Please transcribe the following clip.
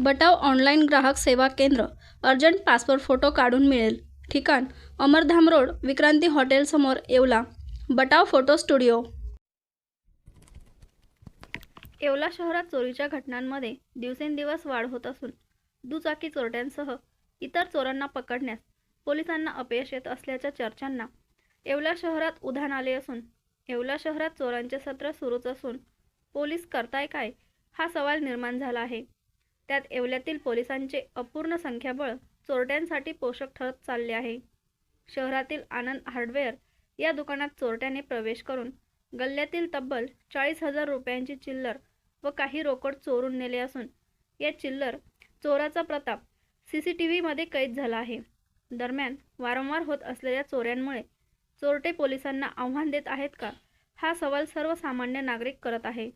बटाव online ग्राहक सेवा केंद्र. अर्जंट पासपोर्ट फोटो काढून मिळेल. ठिकाण अमरधाम रोड, विक्रांती हॉटेल समोर, येवला. Batav photo studio. येवला शहरात चोरीच्या घटनांमध्ये दिवसेंदिवस वाढ होत असून दुचाकी चोरट्यांसह इतर चोरांना पकडण्यास पोलिसांना अपयश येत असल्याच्या चर्चांना येवला शहरात उधाण आले असून येवला शहरात चोरांचे सत्र सुरूच असून पोलीस करताय काय हा सवाल निर्माण झाला आहे. त्यात येवल्यातील पोलिसांचे अपूर्ण संख्याबळ चोरट्यांसाठी पोषक ठरत चालले आहे. शहरातील आनंद हार्डवेअर या दुकानात चोरट्याने प्रवेश करून गल्ल्यातील तब्बल 40,000 रुपयांची चिल्लर व काही रोकड चोरून नेले असून या चिल्लर चोराचा प्रताप CCTVमध्ये कैद झाला आहे. दरम्यान वारंवार होत असलेल्या चोऱ्यांमुळे चोरटे पोलिसांना आव्हान देत आहेत का हा सवाल सर्वसामान्य नागरिक करत आहे.